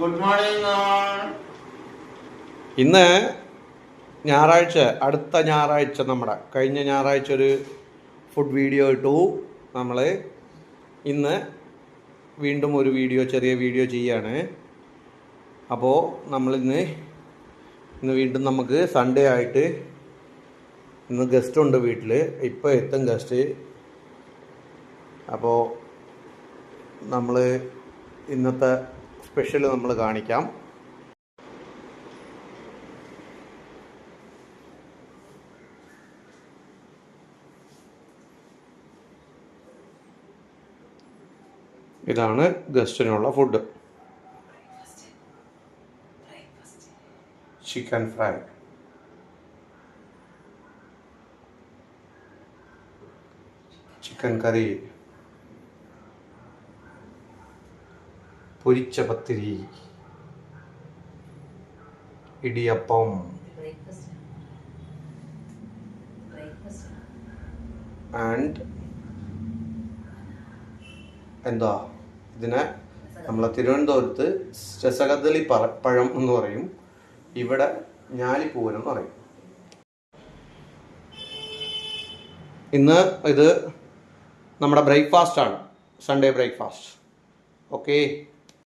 Good morning. ഇന്ന് ഞായറാഴ്ച, അടുത്ത ഞായറാഴ്ച, കഴിഞ്ഞ ഞായറാഴ്ച ഒരു ഫുഡ് വീഡിയോ ഇട്ടു. നമ്മൾ ഇന്ന് വീണ്ടും ഒരു ചെറിയ വീഡിയോ ചെയ്യാണ്. അപ്പോൾ നമ്മളിന്ന് വീണ്ടും നമുക്ക് സൺഡേ ആയിട്ട് ഇന്ന് ഗസ്റ്റ് ഉണ്ട് വീട്ടിൽ. ഇപ്പോൾ എത്തും ഗസ്റ്റ്. അപ്പോൾ നമ്മൾ ഇന്നത്തെ സ്പെഷ്യൽ നമ്മൾ കാണിക്കാം. ഇതാണ് ഗസ്റ്റിനുള്ള ഫുഡ്. ചിക്കൻ ഫ്രൈ, ചിക്കൻ കറി, പൊരിച്ച പത്തിരി, ഇടിയപ്പം, ആൻഡ് എന്താ ഇതിനെ നമ്മളെ തിരുവനന്തപുരത്ത് രസകദളി പഴം എന്ന് പറയും, ഇവിടെ ഞാലിപ്പൂവൻ എന്ന് പറയും. ഇന്ന് ഇത് നമ്മുടെ ബ്രേക്ക്ഫാസ്റ്റ് ആണ്, സൺഡേ ബ്രേക്ക്ഫാസ്റ്റ്. ഓക്കെ.